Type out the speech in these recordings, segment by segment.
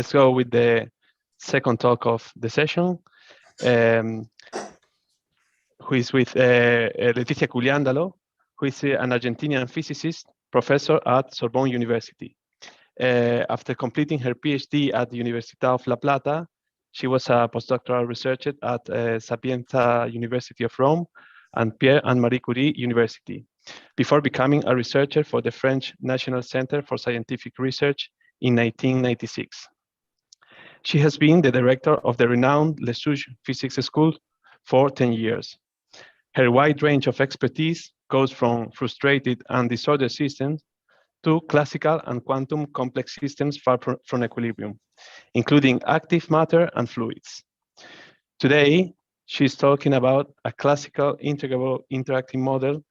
Let's go with the second talk of the session, who is with Leticia Cugliándolo, who is an Argentinian physicist, professor at Sorbonne University. After completing her PhD at the Universidad of La Plata, she was a postdoctoral researcher at Sapienza University of Rome and Pierre and Marie Curie University, before becoming a researcher for the French National Center for Scientific Research in 1996. She has been the director of the renowned Le Souche Physics School for 10 years. Her wide range of expertise goes from frustrated and disordered systems to classical and quantum complex systems far from equilibrium, including active matter and fluids. Today, she's talking about a classical integrable interacting model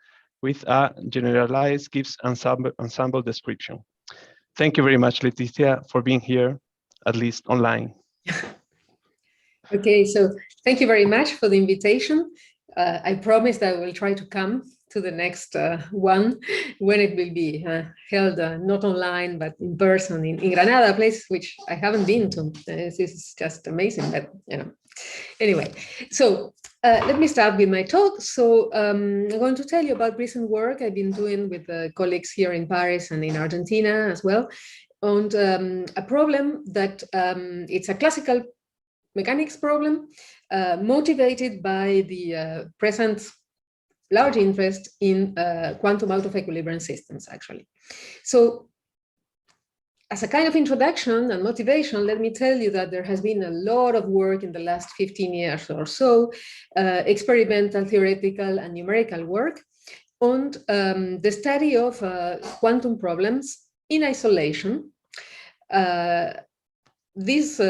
with a generalized Gibbs ensemble description. Thank you very much, Leticia, for being here, at least online. Okay, so thank you very much for the invitation. I promise that I will try to come to the next one when it will be held not online but in person in Granada, a place which I haven't been to. This is just amazing, but you know. Anyway, so let me start with my talk. So I'm going to tell you about recent work I've been doing with colleagues here in Paris and in Argentina as well, on a problem that it's a classical mechanics problem motivated by the present large interest in quantum out of equilibrium systems, actually. So as a kind of introduction and motivation, let me tell you that there has been a lot of work in the last 15 years or so, experimental, theoretical, and numerical work on the study of quantum problems in isolation. This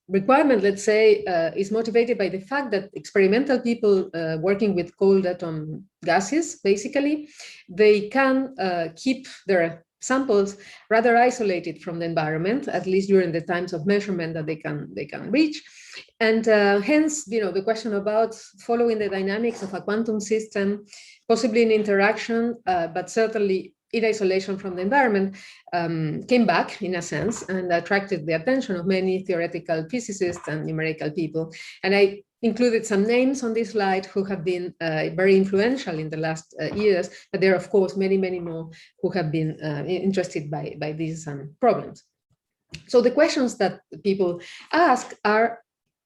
requirement, let's say, is motivated by the fact that experimental people working with cold atom gases, basically, they can keep their samples rather isolated from the environment, at least during the times of measurement that they can reach. And hence, you know, the question about following the dynamics of a quantum system, possibly in interaction, but certainly in isolation from the environment, came back in a sense and attracted the attention of many theoretical physicists and numerical people. And I included some names on this slide who have been very influential in the last years, but there are of course many more who have been interested by these problems. So the questions that people ask are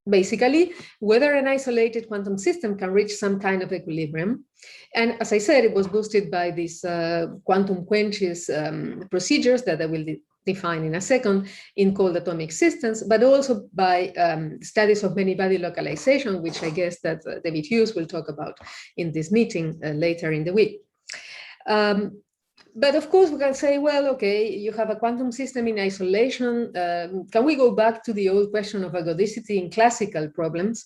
basically whether an isolated quantum system can reach some kind of equilibrium. And as I said, it was boosted by these quantum quenches procedures that I will define in a second in cold atomic systems, but also by studies of many body localization, which I guess that David Hughes will talk about in this meeting later in the week. But of course, we can say, well, okay, you have a quantum system in isolation. Can we go back to the old question of ergodicity in classical problems?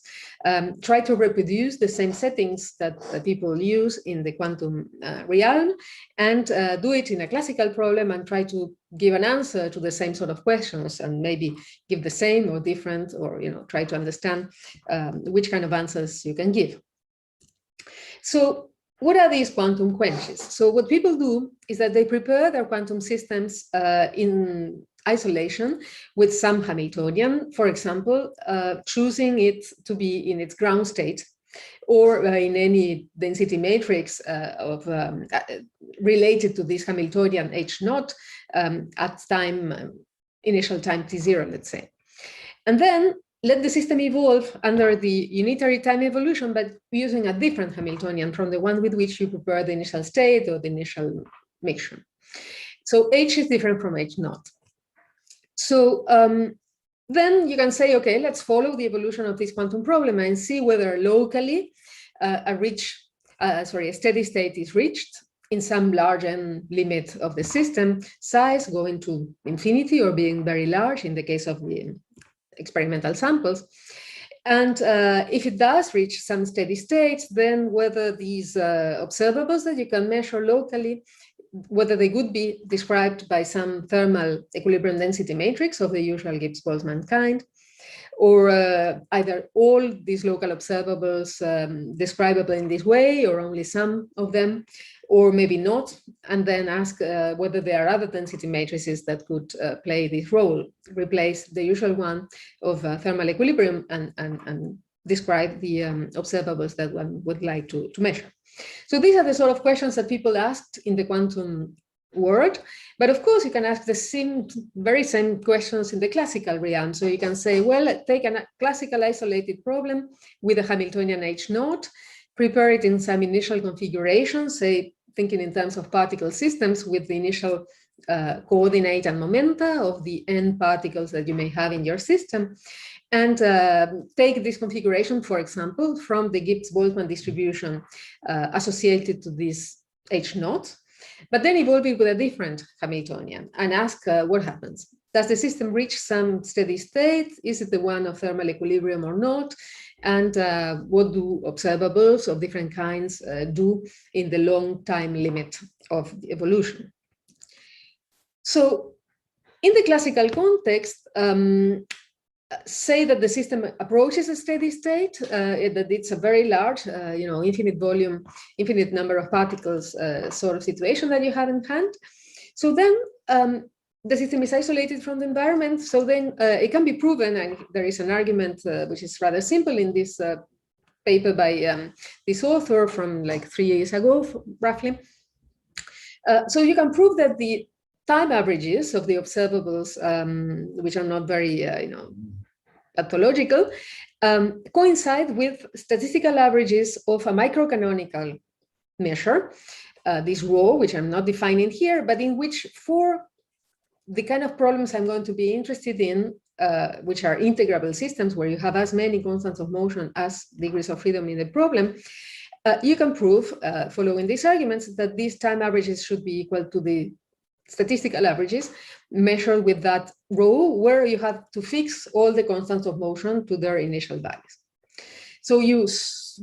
Try to reproduce the same settings that people use in the quantum realm and do it in a classical problem and try to give an answer to the same sort of questions and maybe give the same or different, or you know, try to understand which kind of answers you can give. So what are these quantum quenches? So what people do is that they prepare their quantum systems in isolation with some Hamiltonian, for example, choosing it to be in its ground state or in any density matrix related to this Hamiltonian H naught at initial time t0, let's say. And then let the system evolve under the unitary time evolution, but using a different Hamiltonian from the one with which you prepare the initial state or the initial mixture. So H is different from H naught. So then you can say, okay, let's follow the evolution of this quantum problem and see whether locally a steady state is reached in some large n limit of the system, size going to infinity or being very large in the case of the experimental samples. And if it does reach some steady states, then whether these observables that you can measure locally, whether they could be described by some thermal equilibrium density matrix of the usual Gibbs-Boltzmann kind, or either all these local observables describable in this way, or only some of them, or maybe not, and then ask whether there are other density matrices that could play this role, replace the usual one of thermal equilibrium, and describe the observables that one would like to measure. So these are the sort of questions that people asked in the quantum world, but of course you can ask the very same questions in the classical realm. So you can say, well, take a classical isolated problem with a Hamiltonian H0, prepare it in some initial configuration, say thinking in terms of particle systems with the initial coordinate and momenta of the n particles that you may have in your system, and take this configuration, for example, from the Gibbs-Boltzmann distribution associated to this H0, but then evolve it with a different Hamiltonian and ask what happens. Does the system reach some steady state? Is it the one of thermal equilibrium or not? And what do observables of different kinds do in the long time limit of the evolution? So in the classical context, say that the system approaches a steady state, that it's a very large, infinite volume, infinite number of particles sort of situation that you have in hand. So then the system is isolated from the environment. So then it can be proven, and there is an argument which is rather simple in this paper by this author from like 3 years ago, roughly. So you can prove that the time averages of the observables, which are not very, pathological, coincide with statistical averages of a microcanonical measure, this rho, which I'm not defining here, but in which for the kind of problems I'm going to be interested in, which are integrable systems where you have as many constants of motion as degrees of freedom in the problem, you can prove, following these arguments, that these time averages should be equal to the statistical averages measured with that rho, where you have to fix all the constants of motion to their initial values. So you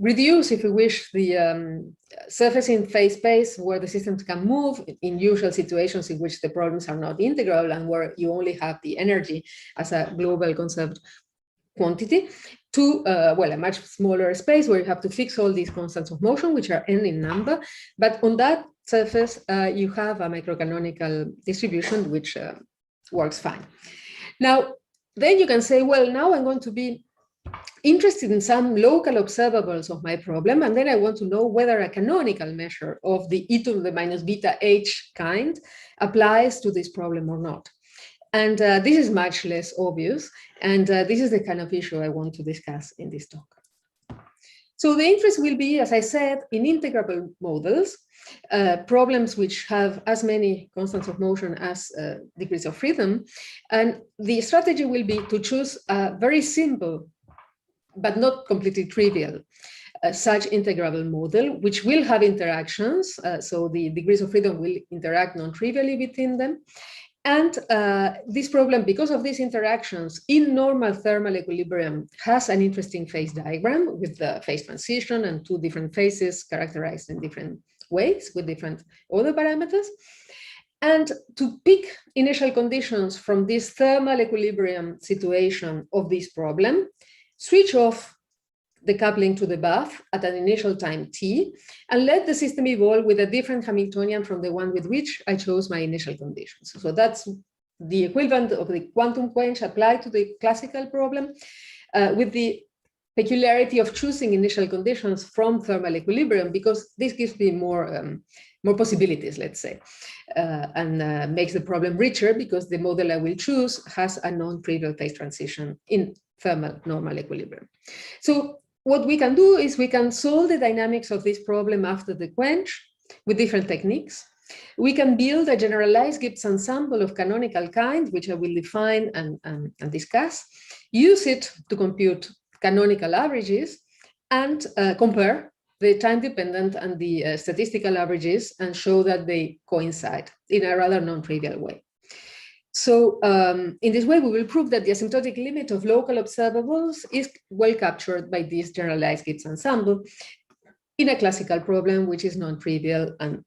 reduce, if you wish, the surface in phase space where the systems can move in usual situations in which the problems are not integral and where you only have the energy as a global conserved quantity, to a much smaller space where you have to fix all these constants of motion, which are n in number. But on that surface, you have a microcanonical distribution, which works fine. Now, then you can say, well, now I'm going to be interested in some local observables of my problem, and then I want to know whether a canonical measure of the e to the minus beta h kind applies to this problem or not. And this is much less obvious, and this is the kind of issue I want to discuss in this talk. So the interest will be, as I said, in integrable models, problems which have as many constants of motion as degrees of freedom. And the strategy will be to choose a very simple, but not completely trivial, such integrable model, which will have interactions. So the degrees of freedom will interact non-trivially between them. And this problem, because of these interactions in normal thermal equilibrium, has an interesting phase diagram with the phase transition and two different phases characterized in different ways with different order parameters. And to pick initial conditions from this thermal equilibrium situation of this problem, switch off the coupling to the buff at an initial time t, and let the system evolve with a different Hamiltonian from the one with which I chose my initial conditions. So that's the equivalent of the quantum quench applied to the classical problem, with the peculiarity of choosing initial conditions from thermal equilibrium, because this gives me more possibilities, let's say, and makes the problem richer, because the model I will choose has a non-trivial phase transition in thermal normal equilibrium. So what we can do is we can solve the dynamics of this problem after the quench with different techniques. We can build a generalized Gibbs ensemble of canonical kind, which I will define and discuss, use it to compute canonical averages, and compare the time-dependent and the statistical averages and show that they coincide in a rather non-trivial way. So in this way, we will prove that the asymptotic limit of local observables is well captured by this generalized Gibbs ensemble in a classical problem, which is non-trivial and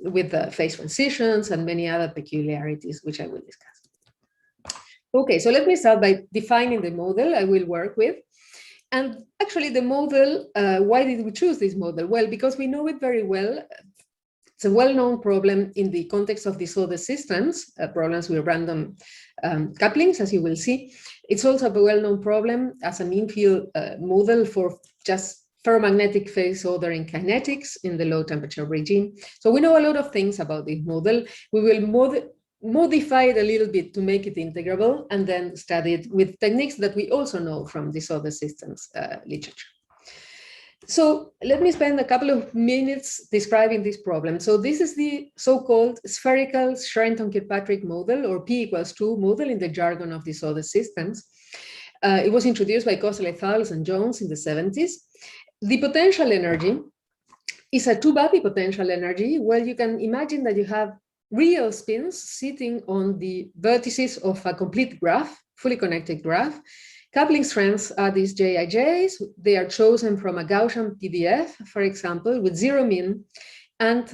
with the phase transitions and many other peculiarities, which I will discuss. Okay, so let me start by defining the model I will work with. And actually the model, why did we choose this model? Well, because we know it very well It's a well-known problem in the context of disordered systems, problems with random couplings, as you will see. It's also a well-known problem as a mean field model for just ferromagnetic phase order in kinetics in the low temperature regime. So we know a lot of things about this model. We will modify it a little bit to make it integrable and then study it with techniques that we also know from disordered systems literature. So let me spend a couple of minutes describing this problem. So this is the so-called spherical Sherrington-Kirkpatrick model, or P = 2 model in the jargon of disordered systems. It was introduced by Koselleck and Jones in the 70s. The potential energy is a two-body potential energy, where you can imagine that you have real spins sitting on the vertices of a complete graph, fully connected graph. Coupling strengths are these JIJs. They are chosen from a Gaussian PDF, for example, with zero mean and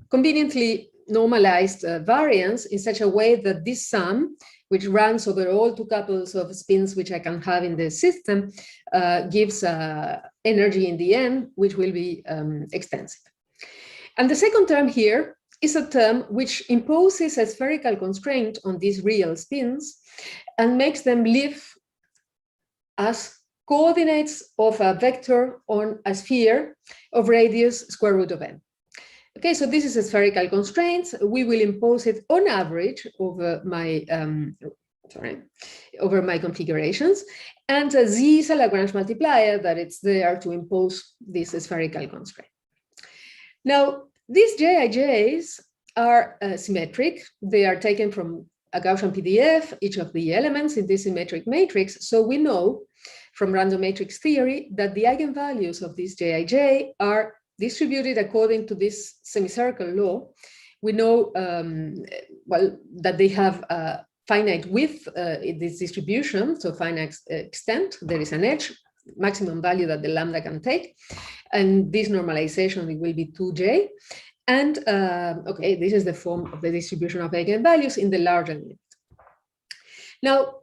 conveniently normalized variance in such a way that this sum, which runs over all two couples of spins which I can have in the system, gives energy in the end, which will be extensive. And the second term here is a term which imposes a spherical constraint on these real spins and makes them live as coordinates of a vector on a sphere of radius square root of n. Okay, so this is a spherical constraint. We will impose it on average over my configurations, and Z is a Lagrange multiplier that it's there to impose this spherical constraint. Now, these JIJs are symmetric. They are taken from a Gaussian PDF, each of the elements in this symmetric matrix. So we know from random matrix theory that the eigenvalues of this JIJ are distributed according to this semicircle law. We know, well, that they have a finite width in this distribution, so finite extent. There is an edge, maximum value that the lambda can take. And this normalization, it will be 2J. And okay, this is the form of the distribution of eigenvalues in the larger limit. Now,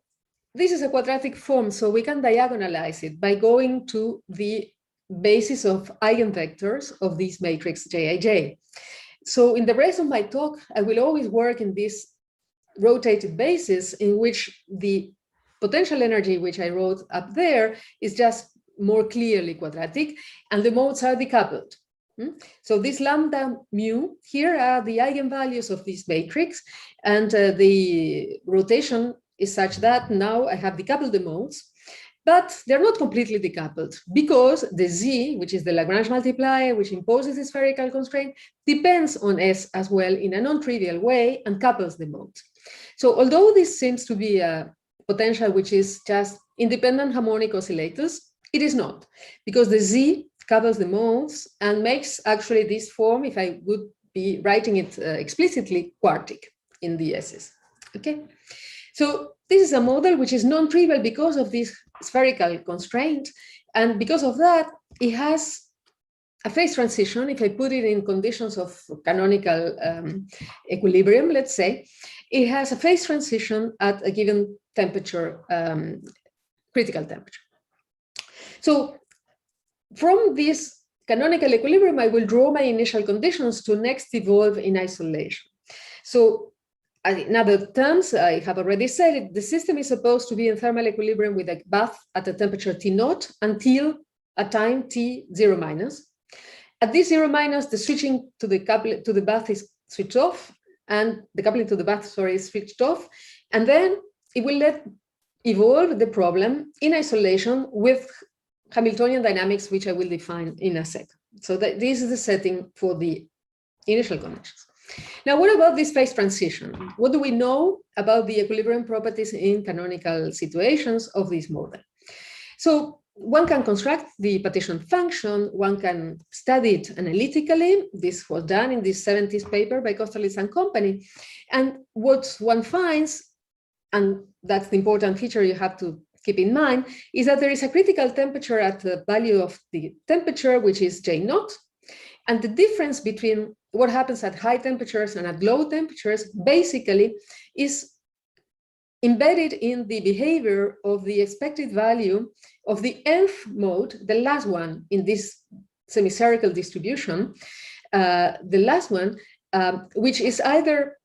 this is a quadratic form, so we can diagonalize it by going to the basis of eigenvectors of this matrix Jij. So in the rest of my talk, I will always work in this rotated basis in which the potential energy, which I wrote up there, is just more clearly quadratic, and the modes are decoupled. So this lambda mu, here are the eigenvalues of this matrix, and the rotation is such that now I have decoupled the modes, but they're not completely decoupled because the Z, which is the Lagrange multiplier, which imposes the spherical constraint, depends on S as well in a non-trivial way and couples the modes. So although this seems to be a potential which is just independent harmonic oscillators, it is not, because the Z couples the modes and makes actually this form, if I would be writing it explicitly, quartic in the S's. Okay, so this is a model which is non-trivial because of this spherical constraint, and because of that, it has a phase transition. If I put it in conditions of canonical equilibrium, let's say, it has a phase transition at a given temperature, critical temperature. So from this canonical equilibrium, I will draw my initial conditions to next evolve in isolation. So in other terms, I have already said it, the system is supposed to be in thermal equilibrium with a bath at a temperature T0 until a time T0 minus. At this 0 minus, the switching to the bath is switched off, and the coupling to the bath, sorry, is switched off. And then it will let evolve the problem in isolation with Hamiltonian dynamics, which I will define in a second. So this is the setting for the initial conditions. Now, what about this phase transition? What do we know about the equilibrium properties in canonical situations of this model? So one can construct the partition function, one can study it analytically. This was done in this 70s paper by Kosterlitz and company. And what one finds, and that's the important feature you have to keep in mind, is that there is a critical temperature at the value of the temperature, which is J0. And the difference between what happens at high temperatures and at low temperatures basically is embedded in the behavior of the expected value of the nth mode, the last one in this semicircle distribution, the last one, which is either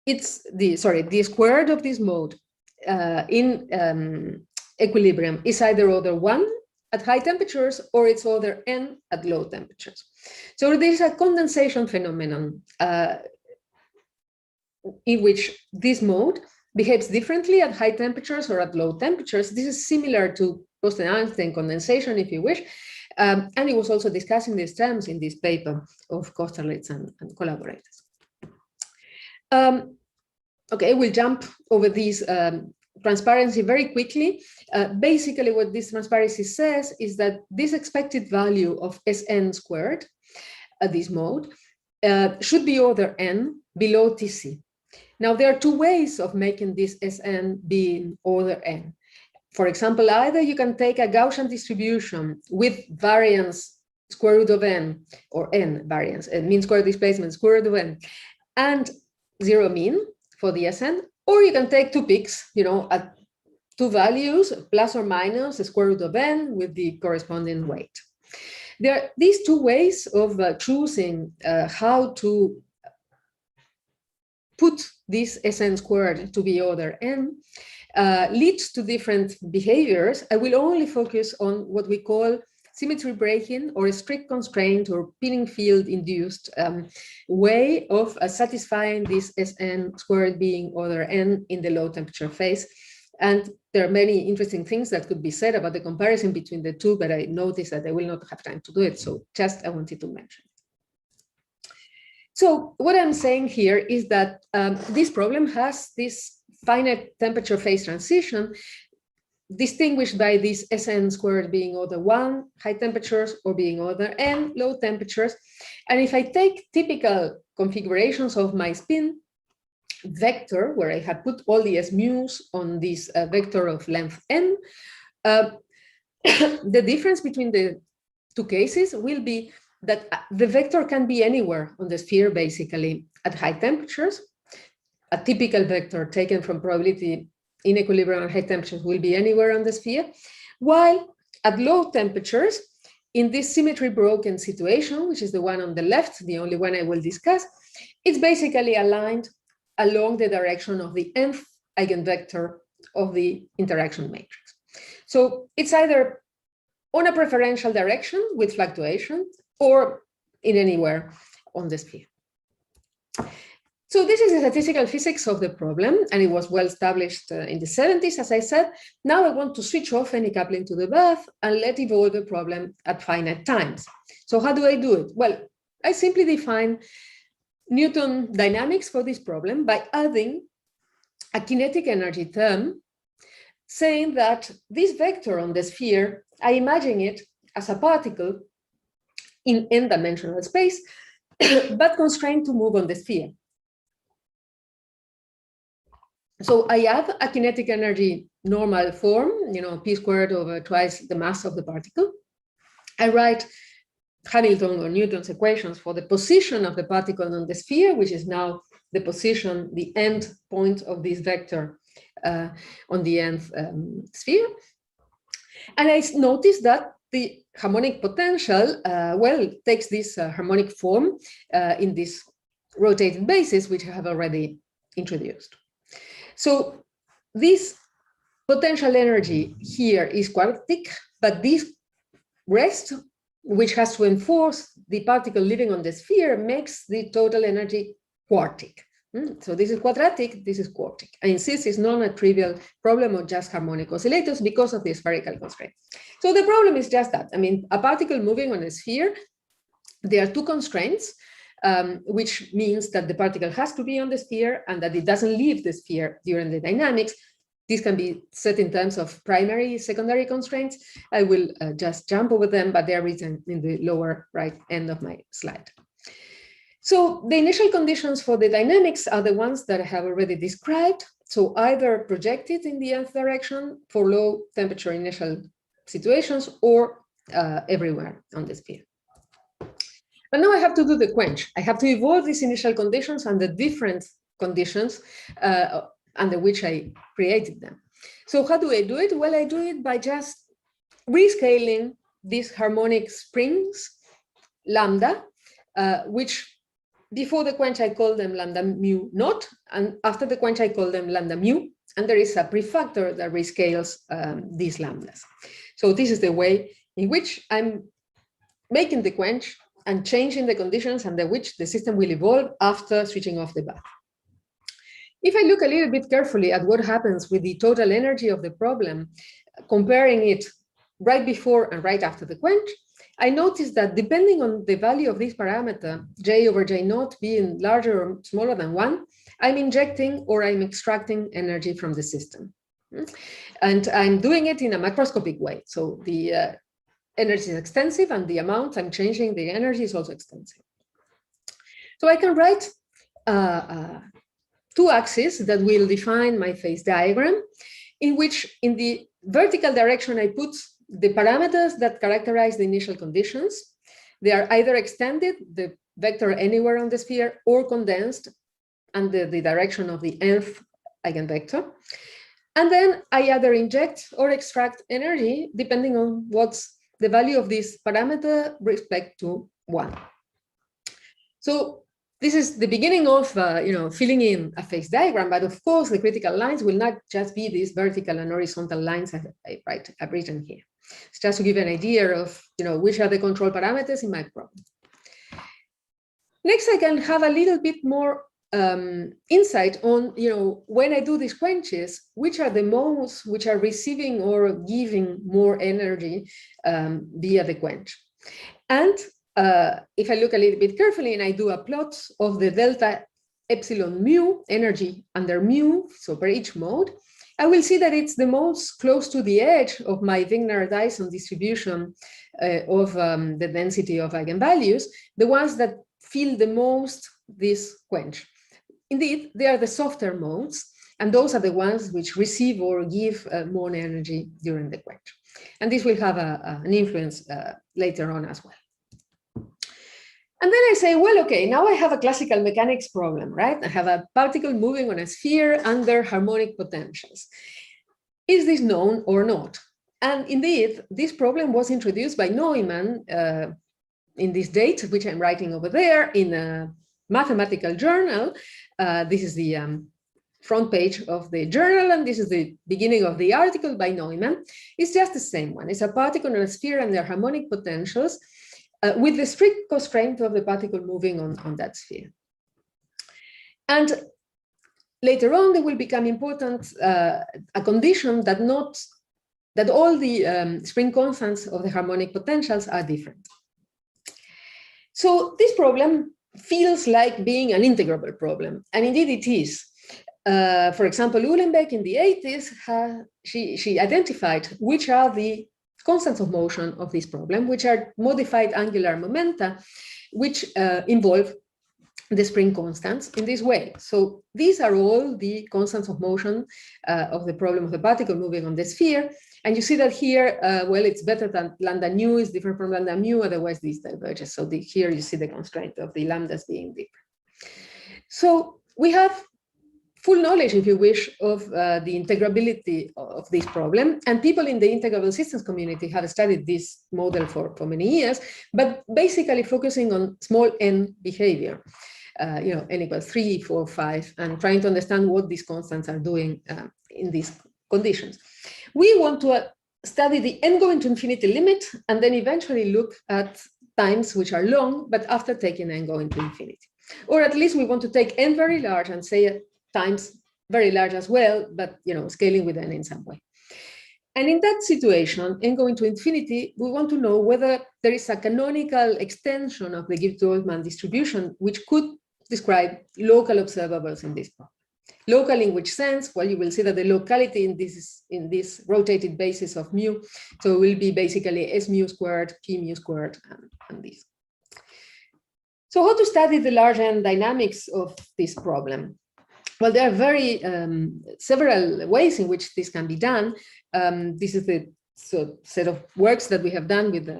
the square root of this mode in equilibrium is either order 1 at high temperatures or it's order n at low temperatures. So there is a condensation phenomenon in which this mode behaves differently at high temperatures or at low temperatures. This is similar to Bose-Einstein condensation, if you wish. And he was also discussing these terms in this paper of Kosterlitz and collaborators. Okay, we'll jump over these transparency very quickly. Basically, what this transparency says is that this expected value of Sn squared at this mode should be order n below Tc. Now, there are two ways of making this Sn be in order n. For example, either you can take a Gaussian distribution with variance square root of n, or n variance, mean square displacement square root of n, and zero mean for the Sn, or you can take two peaks, at two values, plus or minus the square root of n with the corresponding weight. There are these two ways of choosing how to put this Sn squared to be order n leads to different behaviors. I will only focus on what we call symmetry breaking or a strict constraint or pinning field induced way of satisfying this Sn squared being order n in the low temperature phase. And there are many interesting things that could be said about the comparison between the two, but I noticed that I will not have time to do it. So just I wanted to mention. So what I'm saying here is that this problem has this finite temperature phase transition distinguished by this Sn squared being order 1 high temperatures or being order n low temperatures. And if I take typical configurations of my spin vector, where I have put all the s mu's on this vector of length n, the difference between the two cases will be that the vector can be anywhere on the sphere, basically, at high temperatures. A typical vector taken from probability in equilibrium at high temperatures will be anywhere on the sphere, while at low temperatures, in this symmetry broken situation, which is the one on the left, the only one I will discuss, it's basically aligned along the direction of the nth eigenvector of the interaction matrix. So it's either on a preferential direction with fluctuation or in anywhere on the sphere. So this is the statistical physics of the problem, and it was well established in the 70s, as I said. Now I want to switch off any coupling to the birth and let evolve the problem at finite times. So how do I do it? Well, I simply define Newton dynamics for this problem by adding a kinetic energy term, saying that this vector on the sphere, I imagine it as a particle in n-dimensional space, but constrained to move on the sphere. So I add a kinetic energy normal form, p squared over twice the mass of the particle. I write Hamilton or Newton's equations for the position of the particle on the sphere, which is now the position, the end point of this vector on the nth sphere. And I notice that the harmonic potential, takes this harmonic form in this rotating basis, which I have already introduced. So this potential energy here is quadratic, but this rest, which has to enforce the particle living on the sphere, makes the total energy quartic. So this is quadratic, this is quartic. I insist it's not a trivial problem of just harmonic oscillators because of the spherical constraint. So the problem is just that. I mean, a particle moving on a sphere, there are two constraints, which means that the particle has to be on the sphere and that it doesn't leave the sphere during the dynamics. This can be set in terms of primary, secondary constraints. I will just jump over them, but they're written in the lower right end of my slide. So the initial conditions for the dynamics are the ones that I have already described. So either projected in the nth direction for low temperature initial situations or everywhere on the sphere. But now I have to do the quench. I have to evolve these initial conditions and the different conditions under which I created them. So how do I do it? Well, I do it by just rescaling these harmonic springs, lambda, which before the quench I call them lambda mu naught, and after the quench I call them lambda mu, and there is a prefactor that rescales these lambdas. So this is the way in which I'm making the quench and changing the conditions under which the system will evolve after switching off the bath. If I look a little bit carefully at what happens with the total energy of the problem, comparing it right before and right after the quench, I notice that depending on the value of this parameter, J over J naught being larger or smaller than 1, I'm injecting or I'm extracting energy from the system. And I'm doing it in a macroscopic way. So the energy is extensive, and the amount I'm changing the energy is also extensive. So I can write two axes that will define my phase diagram, in which in the vertical direction I put the parameters that characterize the initial conditions. They are either extended, the vector anywhere on the sphere, or condensed under the direction of the nth eigenvector. And then I either inject or extract energy depending on what's the value of this parameter respect to 1. So this is the beginning of filling in a phase diagram, but of course the critical lines will not just be these vertical and horizontal lines I've written here. It's just to give an idea of which are the control parameters in my problem. Next, I can have a little bit more insight on when I do these quenches, which are the modes which are receiving or giving more energy via the quench. And if I look a little bit carefully and I do a plot of the delta epsilon mu energy under mu, so per each mode, I will see that it's the most close to the edge of my Wigner-Dyson distribution of the density of eigenvalues, the ones that feel the most this quench. Indeed, they are the softer modes, and those are the ones which receive or give more energy during the quench. And this will have an influence later on as well. And then I say, well, okay, now I have a classical mechanics problem, right? I have a particle moving on a sphere under harmonic potentials. Is this known or not? And indeed, this problem was introduced by Neumann in this date, which I'm writing over there in a mathematical journal. This is the front page of the journal, and this is the beginning of the article by Neumann. It's just the same one. It's a particle on a sphere and their harmonic potentials with the strict constraint of the particle moving on that sphere. And later on, there will become important a condition that all the spring constants of the harmonic potentials are different. So this problem feels like being an integrable problem, and indeed it is. For example, Uhlenbeck in the 80s, she identified which are the constants of motion of this problem, which are modified angular momenta, which involve the spring constants in this way. So these are all the constants of motion of the problem of the particle moving on the sphere. And you see that here, well, it's better than lambda nu is different from lambda mu, otherwise this diverges. So here you see the constraint of the lambdas being different. So we have full knowledge, if you wish, of the integrability of this problem. And people in the integrable systems community have studied this model for many years, but basically focusing on small n behavior, n equals 3, 4, 5, and trying to understand what these constants are doing in these conditions. We want to study the n going to infinity limit, and then eventually look at times which are long, but after taking n going to infinity. Or at least we want to take n very large and say times very large as well, but scaling with n in some way. And in that situation, n going to infinity, we want to know whether there is a canonical extension of the Gibbs-Neumann distribution, which could describe local observables in this problem. Local in which sense? Well, you will see that the locality in this rotated basis of mu, so it will be basically S mu squared, P mu squared, and this. So how to study the large n dynamics of this problem? Well, there are several ways in which this can be done. This is the set of works that we have done with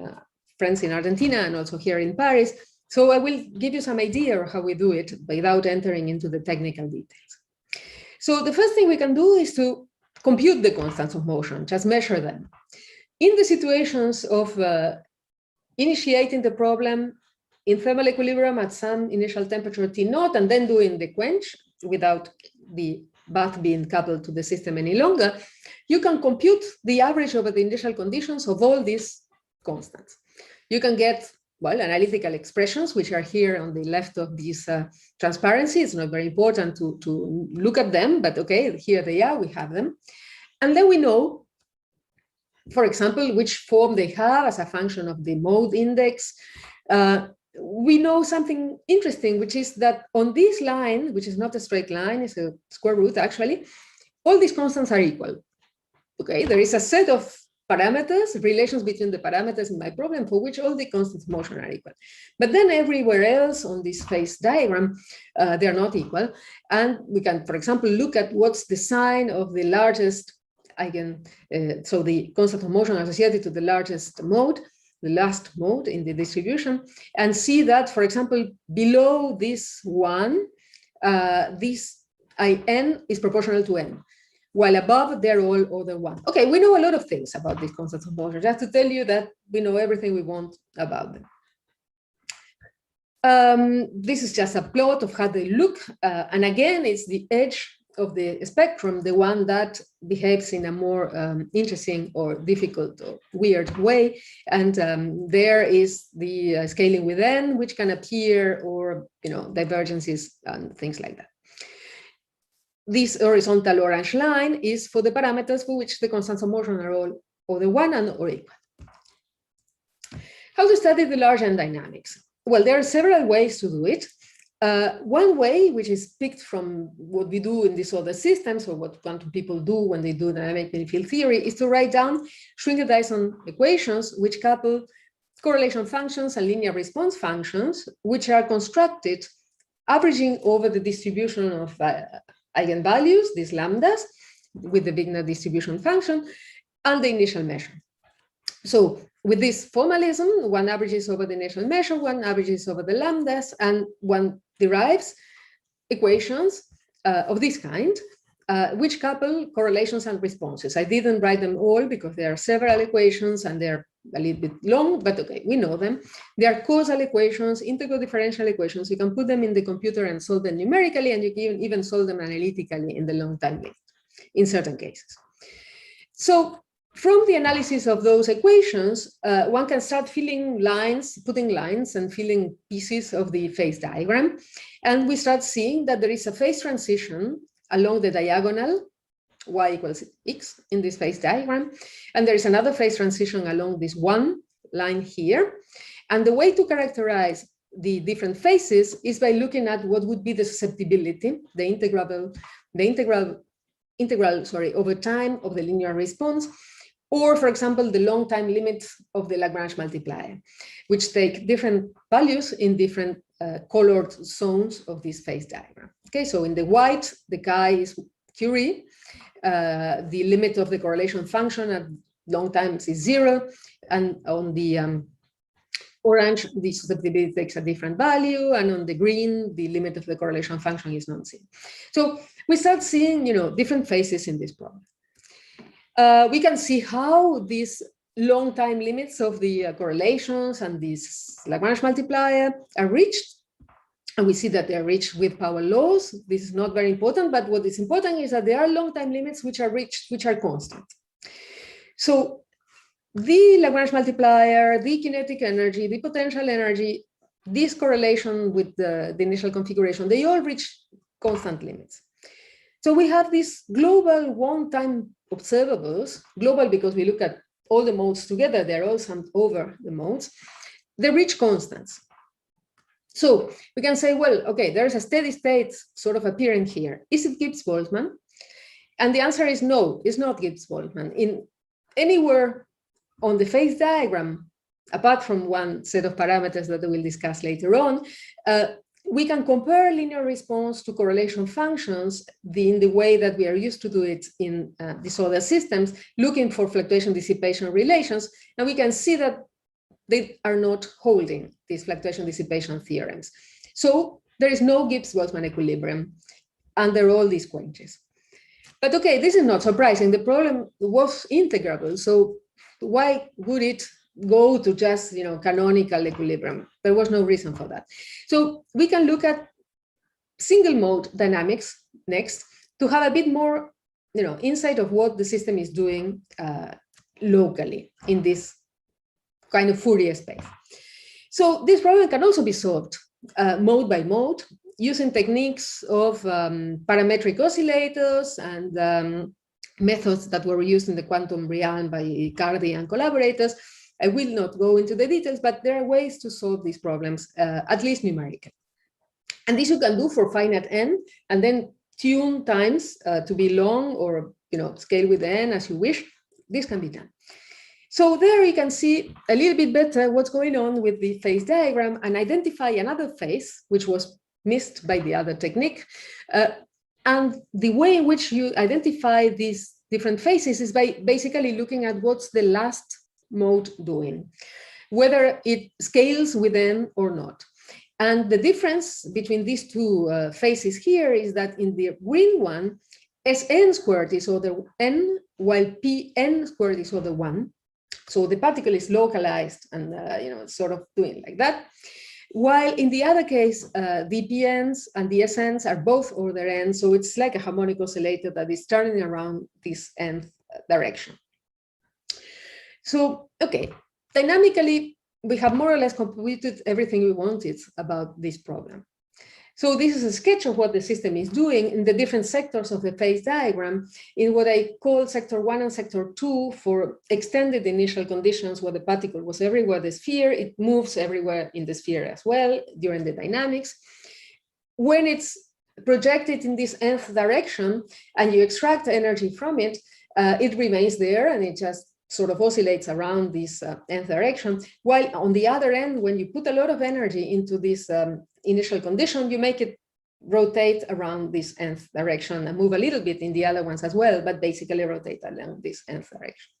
friends in Argentina and also here in Paris. So I will give you some idea of how we do it without entering into the technical details. So the first thing we can do is to compute the constants of motion, just measure them. In the situations of initiating the problem in thermal equilibrium at some initial temperature T0 and then doing the quench without the bath being coupled to the system any longer, you can compute the average over the initial conditions of all these constants. You can get, well, analytical expressions, which are here on the left of this transparency. It's not very important to look at them, but okay, here they are, we have them. And then we know, for example, which form they have as a function of the mode index. We know something interesting, which is that on this line, which is not a straight line, it's a square root actually, all these constants are equal. Okay, there is a set of parameters, relations between the parameters in my problem for which all the constants of motion are equal. But then everywhere else on this phase diagram, they are not equal. And we can, for example, look at what's the sign of the largest eigen, so the constant of motion associated to the largest mode, the last mode in the distribution, and see that, for example, below this one, this n is proportional to n, while above they're all other one. Okay, we know a lot of things about these constants of motion, just to tell you that we know everything we want about them. This is just a plot of how they look, and again, it's the edge of the spectrum, the one that behaves in a more interesting or difficult or weird way. And there is the scaling with n, which can appear, or divergences and things like that. This horizontal orange line is for the parameters for which the constants of motion are all either one and or equal. How to study the large n dynamics? Well, there are several ways to do it. One way, which is picked from what we do in these other systems, or what quantum people do when they do dynamic many field theory, is to write down Schwinger-Dyson equations which couple correlation functions and linear response functions, which are constructed averaging over the distribution of eigenvalues, these lambdas, with the Wigner distribution function, and the initial measure. So with this formalism, one averages over the initial measure, one averages over the lambdas, and one derives equations of this kind, which couple correlations and responses. I didn't write them all because there are several equations and they're a little bit long, but okay, we know them. They are causal equations, integral differential equations. You can put them in the computer and solve them numerically, and you can even solve them analytically in the long time limit in certain cases. So from the analysis of those equations, one can start filling lines, putting lines and filling pieces of the phase diagram. And we start seeing that there is a phase transition along the diagonal, y equals x in this phase diagram. And there is another phase transition along this one line here. And the way to characterize the different phases is by looking at what would be the susceptibility, the integral over time of the linear response, or, for example, the long time limit of the Lagrange multiplier, which take different values in different colored zones of this phase diagram. Okay, so in the white, the chi is Curie. The limit of the correlation function at long times is 0. And on the orange, the susceptibility takes a different value. And on the green, the limit of the correlation function is non-zero. So we start seeing, different phases in this problem. We can see how these long time limits of the correlations and this Lagrange multiplier are reached. And we see that they're reached with power laws. This is not very important, but what is important is that there are long time limits which are reached, which are constant. So the Lagrange multiplier, the kinetic energy, the potential energy, this correlation with the initial configuration, they all reach constant limits. So we have these global one-time observables, global because we look at all the modes together, they're all summed over the modes, they reach constants. So we can say, well, okay, there's a steady state sort of appearing here. Is it Gibbs-Boltzmann? And the answer is no, it's not Gibbs-Boltzmann. In anywhere on the phase diagram, apart from one set of parameters that we will discuss later on, we can compare linear response to correlation functions in the way that we are used to do it in these other systems, looking for fluctuation dissipation relations, and we can see that they are not holding these fluctuation dissipation theorems. So there is no Gibbs-Boltzmann equilibrium under all these quenches. But okay, this is not surprising. The problem was integrable. So why would it go to just, canonical equilibrium. There was no reason for that. So we can look at single mode dynamics next to have a bit more, insight of what the system is doing locally in this kind of Fourier space. So this problem can also be solved mode by mode using techniques of parametric oscillators and methods that were used in the quantum realm by Cardi and collaborators. I will not go into the details, but there are ways to solve these problems, at least numerically. And this you can do for finite n, and then tune times to be long, or scale with n as you wish. This can be done. So there you can see a little bit better what's going on with the phase diagram and identify another phase, which was missed by the other technique. And the way in which you identify these different phases is by basically looking at what's the last mode doing, whether it scales with n or not. And the difference between these two phases here is that in the green one, Sn squared is order n, while Pn squared is order 1. So the particle is localized and it's sort of doing like that. While in the other case, the Pns and the Sns are both order n, so it's like a harmonic oscillator that is turning around this nth direction. So, okay, dynamically, we have more or less completed everything we wanted about this problem. So this is a sketch of what the system is doing in the different sectors of the phase diagram in what I call sector 1 and sector 2 for extended initial conditions where the particle was everywhere the sphere, it moves everywhere in the sphere as well during the dynamics. When it's projected in this nth direction and you extract energy from it, it remains there and it just sort of oscillates around this nth direction, while on the other end, when you put a lot of energy into this initial condition, you make it rotate around this nth direction and move a little bit in the other ones as well, but basically rotate along this nth direction.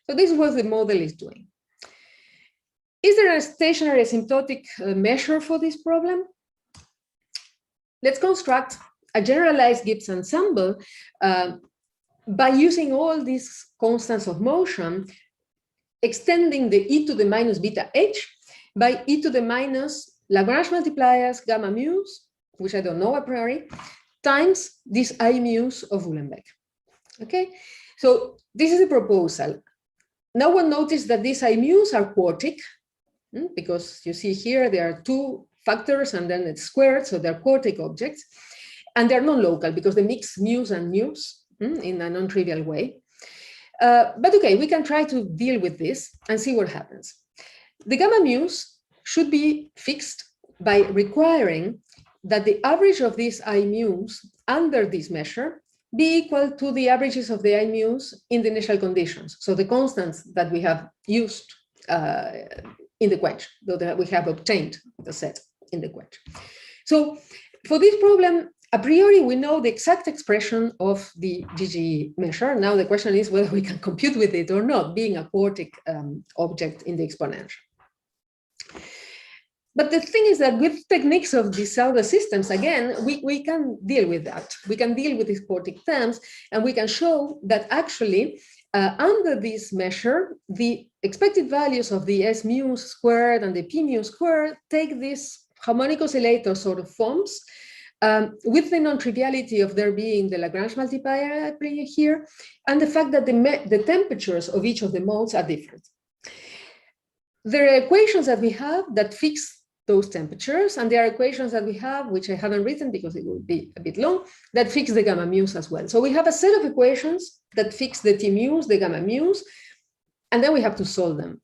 So this is what the model is doing. Is there a stationary asymptotic measure for this problem? Let's construct a generalized Gibbs ensemble by using all these constants of motion, extending the e to the minus beta h by e to the minus Lagrange multipliers gamma mu's, which I don't know a priori, times these I mu's of Uhlenbeck. Okay, so this is a proposal. Now one notice that these I mu's are quartic, because you see here there are two factors and then it's squared, so they're quartic objects, and they're non-local because they mix mu's and nu's in a non-trivial way. But okay, we can try to deal with this and see what happens. The gamma mu's should be fixed by requiring that the average of these I mu's under this measure be equal to the averages of the I mu's in the initial conditions. So the constants that we have used in the quench, that we have obtained the set in the quench. So for this problem, a priori, we know the exact expression of the GGE measure. Now the question is whether we can compute with it or not, being a quartic object in the exponential. But the thing is that with techniques of these other systems, again, we can deal with that. We can deal with these quartic terms, and we can show that actually, under this measure, the expected values of the S mu squared and the P mu squared take this harmonic oscillator sort of forms, with the non-triviality of there being the Lagrange multiplier here, and the fact that the temperatures of each of the modes are different. There are equations that we have that fix those temperatures, and there are equations that we have, which I haven't written because it would be a bit long, that fix the gamma mu's as well. So we have a set of equations that fix the T mu's, the gamma mu's, and then we have to solve them.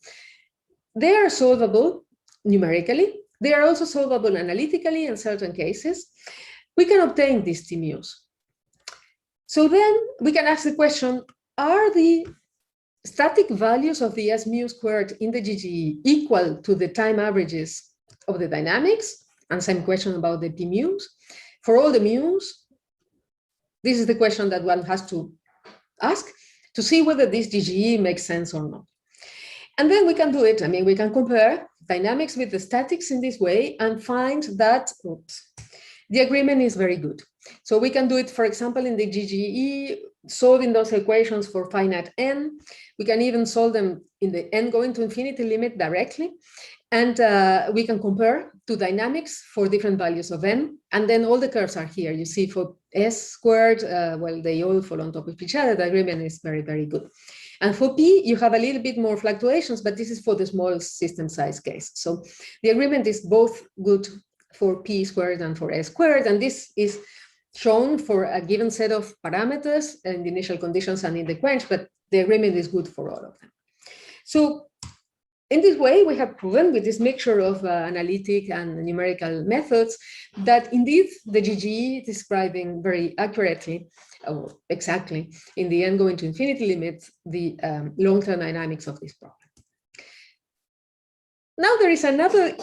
They are solvable numerically. They are also solvable analytically in certain cases. We can obtain these T mu's. So then we can ask the question, are the static values of the S mu squared in the GGE equal to the time averages of the dynamics? And same question about the P mu's. For all the mu's, this is the question that one has to ask to see whether this GGE makes sense or not. And then we can do it. I mean, we can compare dynamics with the statics in this way and find that, oops, the agreement is very good. So we can do it, for example, in the GGE solving those equations for finite n. We can even solve them in the n going to infinity limit directly. And we can compare two dynamics for different values of n. And then all the curves are here. You see for s squared, well, they all fall on top of each other. The agreement is very, very good. And for p, you have a little bit more fluctuations, but this is for the small system size case. So the agreement is both good for p squared and for s squared. And this is shown for a given set of parameters and the initial conditions and in the quench, but the agreement is good for all of them. So in this way, we have proven with this mixture of analytic and numerical methods that indeed the GGE is describing very accurately, or exactly, in the n going to infinity limit, the long-term dynamics of this problem. Now there is another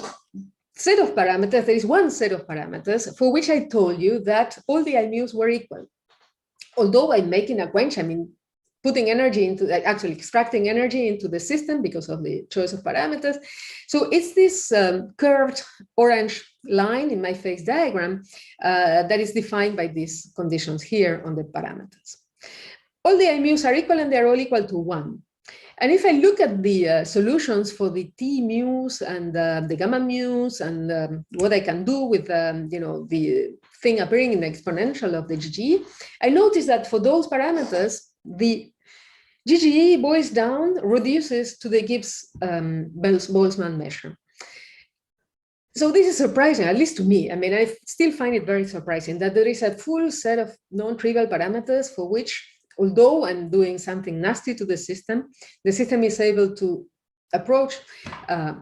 set of parameters. There is one set of parameters for which I told you that all the I mu's were equal. Although I'm making a quench, I mean, putting energy into, actually extracting energy into the system because of the choice of parameters. So it's this curved orange line in my phase diagram that is defined by these conditions here on the parameters. All the I mu's are equal and they're all equal to 1. And if I look at the solutions for the t mu's and the gamma mu's and what I can do with the thing appearing in the exponential of the GGE, I notice that for those parameters, the GGE boils down, reduces to the Gibbs Boltzmann measure. So this is surprising, at least to me. I mean, I still find it very surprising that there is a full set of non-trivial parameters for which, although I'm doing something nasty to the system is able to approach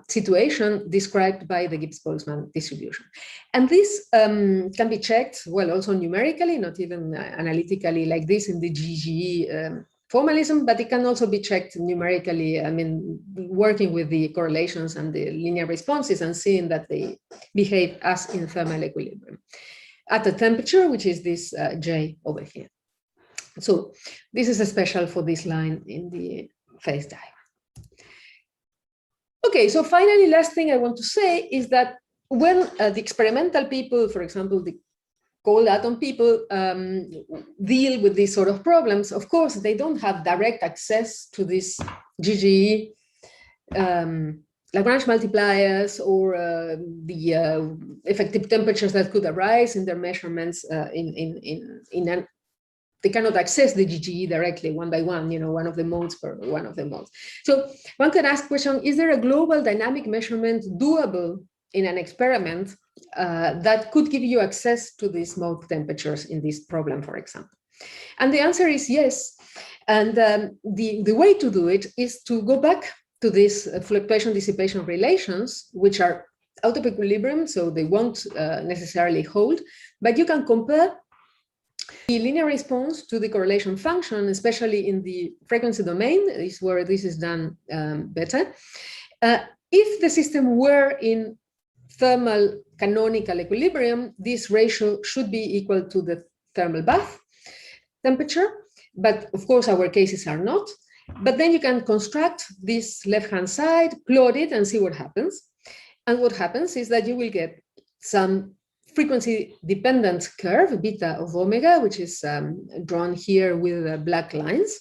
situation described by the Gibbs-Boltzmann distribution. And this can be checked, well, also numerically, not even analytically like this in the GGE formalism, but it can also be checked numerically, I mean, working with the correlations and the linear responses and seeing that they behave as in thermal equilibrium at a temperature, which is this J over here. So this is special for this line in the phase diagram. Okay, so finally, last thing I want to say is that when the experimental people, for example, the cold atom people deal with these sort of problems, of course, they don't have direct access to this GGE Lagrange multipliers or the effective temperatures that could arise in their measurements they cannot access the GGE directly one by one, one of the modes per one of the modes. So one can ask the question, is there a global dynamic measurement doable in an experiment that could give you access to these mode temperatures in this problem, for example? And the answer is yes. And the way to do it is to go back to these fluctuation dissipation relations, which are out of equilibrium, so they won't necessarily hold, but you can compare the linear response to the correlation function, especially in the frequency domain, is where this is done better. If the system were in thermal canonical equilibrium, this ratio should be equal to the thermal bath temperature, but of course our cases are not. But then you can construct this left-hand side, plot it, and see what happens. And what happens is that you will get some frequency-dependent curve, beta of omega, which is drawn here with black lines.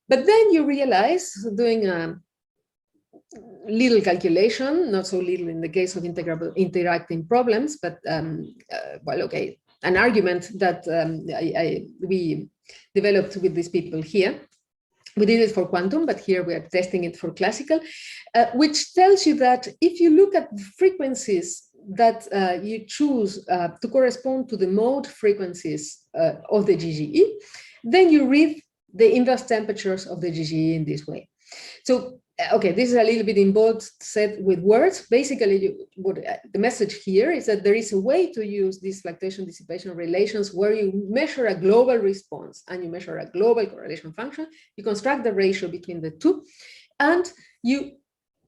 But then you realize, doing a little calculation, not so little in the case of interacting problems, but well, okay, an argument that we developed with these people here. We did it for quantum, but here we are testing it for classical, which tells you that if you look at the frequencies that you choose to correspond to the mode frequencies of the GGE, then you read the inverse temperatures of the GGE in this way. So, okay, this is a little bit involved said with words. Basically, the message here is that there is a way to use these fluctuation dissipation relations where you measure a global response and you measure a global correlation function. You construct the ratio between the two, and you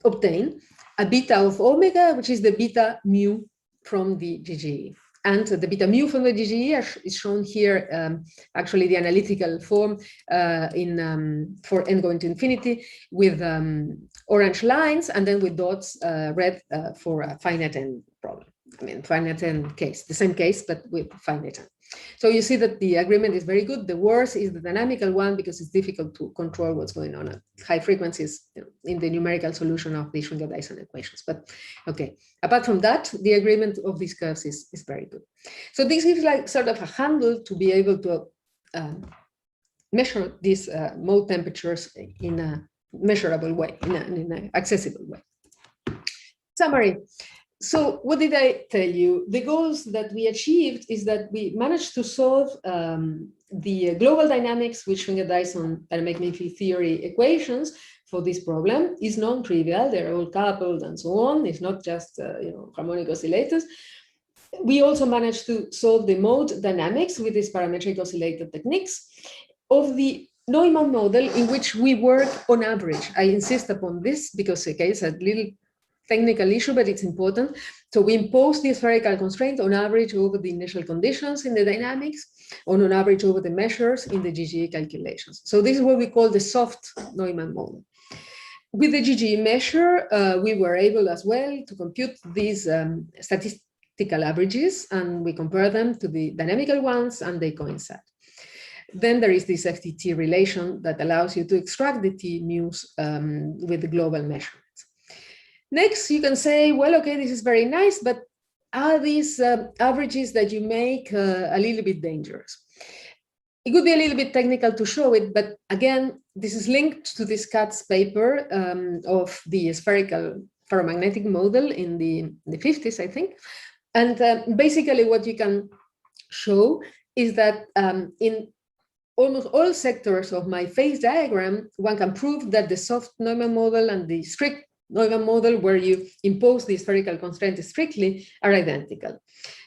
obtain a beta of omega, which is the beta mu from the GGE. And the beta mu from the GGE is shown here, actually the analytical form for n going to infinity with orange lines, and then with dots red for a finite n problem. I mean, finite n case, the same case, but with finite n. So you see that the agreement is very good. The worst is the dynamical one because it's difficult to control what's going on at high frequencies in the numerical solution of the Schwinger-Dyson equations. But okay, apart from that, the agreement of these curves is very good. So this gives like sort of a handle to be able to measure these mode temperatures in a measurable way, in an accessible way. Summary. So what did I tell you? The goals that we achieved is that we managed to solve the global dynamics with Schwinger-Dyson dynamic field theory equations for this problem. Is non-trivial. They're all coupled and so on. It's not just harmonic oscillators. We also managed to solve the mode dynamics with these parametric oscillator techniques of the Neumann model, in which we work on average. I insist upon this because it's a little technical issue, but it's important. So we impose the spherical constraint on average over the initial conditions in the dynamics, on average over the measures in the GGE calculations. So this is what we call the soft Neumann model. With the GGE measure, we were able as well to compute these statistical averages, and we compare them to the dynamical ones, and they coincide. Then there is this FTT relation that allows you to extract the T mu's with the global measurements. Next, you can say, well, okay, this is very nice, but are these averages that you make a little bit dangerous? It could be a little bit technical to show it, but again, this is linked to this Katz paper of the spherical ferromagnetic model in the 50s, I think. And basically what you can show is that in almost all sectors of my phase diagram, one can prove that the soft Neumann model and the strict Neumann model, where you impose the spherical constraint strictly, are identical.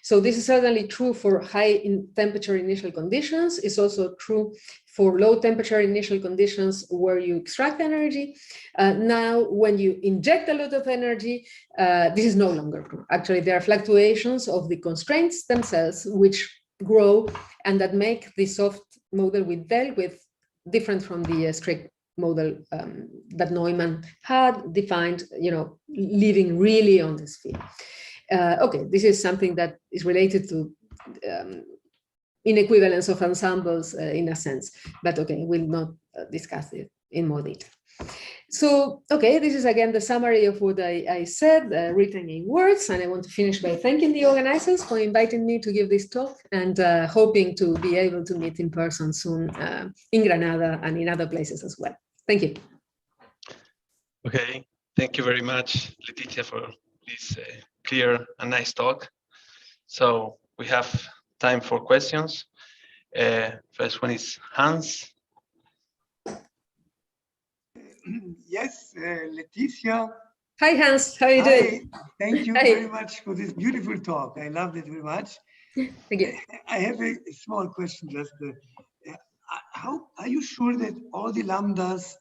So this is certainly true for high temperature initial conditions. It's also true for low temperature initial conditions where you extract energy. Now, when you inject a lot of energy, this is no longer true. Actually, there are fluctuations of the constraints themselves which grow and that make the soft model we dealt with different from the strict model that Neumann had defined, living really on the sphere. Okay, this is something that is related to inequivalence of ensembles in a sense, but okay, we'll not discuss it in more detail. So, okay, this is again the summary of what I said, written in words, and I want to finish by thanking the organizers for inviting me to give this talk and hoping to be able to meet in person soon in Granada and in other places as well. Thank you. Okay, thank you very much, Leticia, for this clear and nice talk. So we have time for questions. First one is Hans. Yes, Leticia. Hi, Hans. How are you doing? Thank you very much for this beautiful talk. I loved it very much. Thank you. I have a small question. Just how are you sure that all the lambdas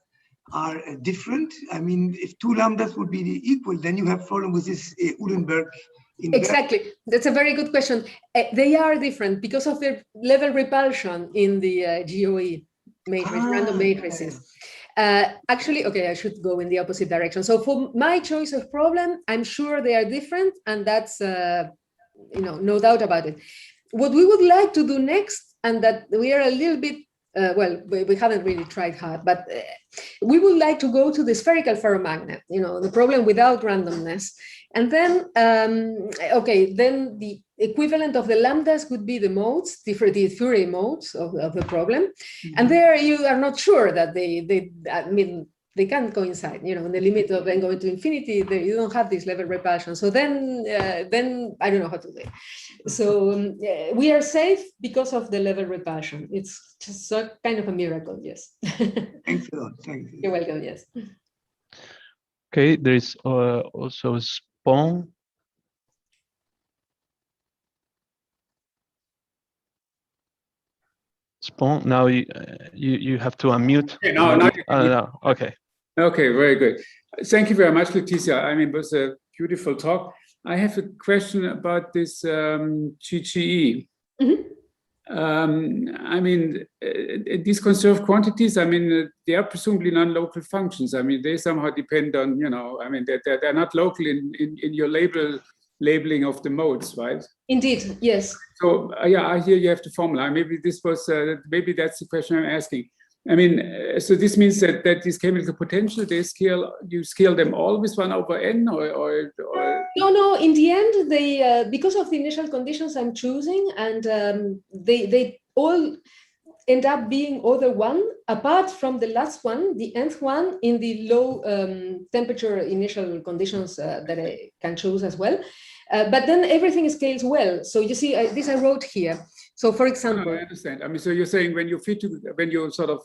are different? I mean, if two lambdas would be equal, then you have problem with this Uhlenberg. Exactly. That's a very good question. They are different because of their level repulsion in the GOE matrix, random matrices. Actually, okay, I should go in the opposite direction. So for my choice of problem, I'm sure they are different, and that's no doubt about it. What we would like to do next, and that we are a little bit well, we haven't really tried hard, but we would like to go to the spherical ferromagnet, the problem without randomness. And then, okay, then the equivalent of the lambdas could be the modes, the Fourier modes of the problem. Mm-hmm. And there you are not sure that they can coincide, in the limit of n going to infinity, you don't have this level repulsion. So then I don't know how to do it. So we are safe because of the level repulsion. It's just a kind of a miracle, yes. Thanks a lot. Thank you. You're welcome, yes. Okay, there is also Spawn. Spawn, now you have to unmute. Okay, now you can no. Okay. Okay, very good. Thank you very much, Leticia. I mean, it was a beautiful talk. I have a question about this GGE. Mm-hmm. I mean, these conserved quantities, I mean, they are presumably non-local functions. I mean, they somehow depend on, I mean, they're not local in your label labeling of the modes, right? Indeed, yes. So yeah, I hear you have the formula. Maybe this was maybe that's the question I'm asking. I mean, so this means that these chemical potential, you scale them all with 1/n, or no. In the end, they because of the initial conditions I'm choosing, and they all end up being order 1, apart from the last one, the nth one, in the low temperature initial conditions that I can choose as well. But then everything scales well. So you see, this I wrote here. So, for example, I understand. I mean, so you're saying when you sort of,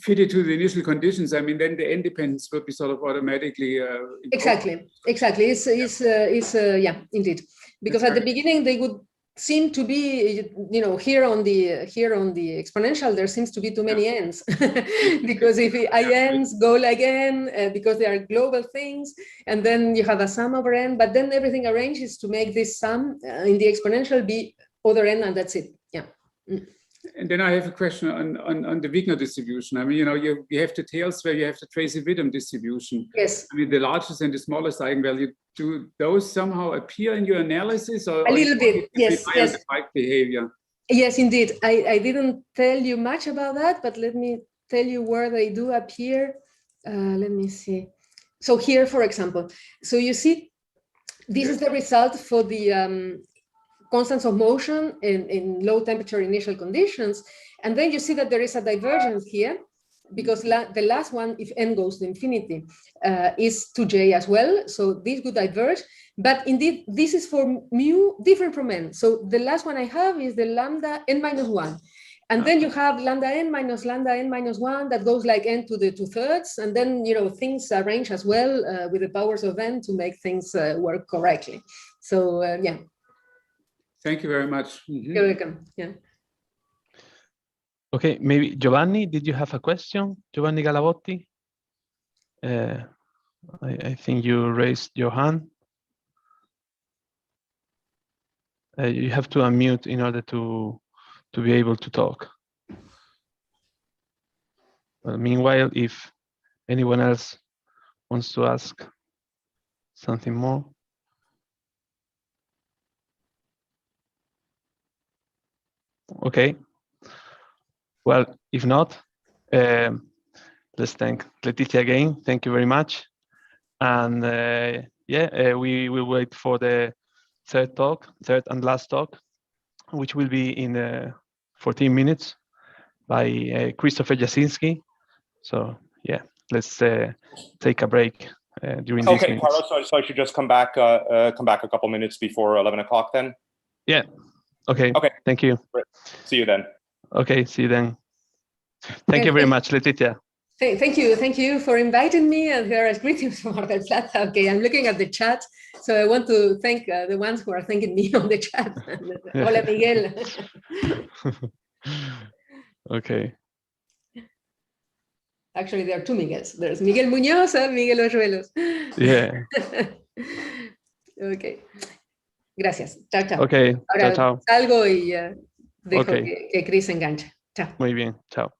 fit it to the initial conditions, I mean, then the independence will be sort of automatically. Exactly. It's yeah, indeed. Because at the beginning they would seem to be, here on the exponential, there seems to be too many n's, because if in's go like n, because they are global things, and then you have a sum over n, but then everything arranges to make this sum in the exponential be other n, and that's it. Yeah. And then I have a question on the Wigner distribution. I mean, you have the tails where you have the Tracy-Widom distribution. Yes. I mean, the largest and the smallest eigenvalue, do those somehow appear in your analysis? Or a little bit, yes. The behavior? Yes, indeed. I didn't tell you much about that, but let me tell you where they do appear. Let me see. So here, for example, so you see, this is the result for the constants of motion in low temperature initial conditions. And then you see that there is a divergence here, because the last one, if n goes to infinity, is 2j as well. So this would diverge. But indeed, this is for mu different from n. So the last one I have is the lambda n minus 1. And then you have lambda n minus 1 that goes like n to the 2/3. And then, things arrange as well with the powers of n to make things work correctly. So yeah. Thank you very much. Mm-hmm. You're welcome. Yeah. Okay, maybe Giovanni, did you have a question? Giovanni Galavotti? I think you raised your hand. You have to unmute in order to be able to talk. Well, meanwhile, if anyone else wants to ask something more. Okay. Well, if not, let's thank Leticia again. Thank you very much. And we will wait for the third and last talk, which will be in 14 minutes by Christopher Jasinski. So yeah, let's take a break during these minutes. Okay, Carlos, so I should just come back a couple minutes before 11 o'clock then? Yeah. Okay. Okay. Thank you. Great. See you then. Okay, see you then. Thank you very much, Leticia. Thank you for inviting me, and here are greetings from Mar del Plata. Okay, I'm looking at the chat, so I want to thank the ones who are thanking me on the chat. Hola, Miguel. Okay. Actually, there are two Miguels. There's Miguel Muñoz and Miguel Orjuelos. Yeah. Okay. Gracias. Chao, chao. Okay. Ahora chao, chao. salgo y dejo que Chris enganche. Chao. Muy bien. Chao.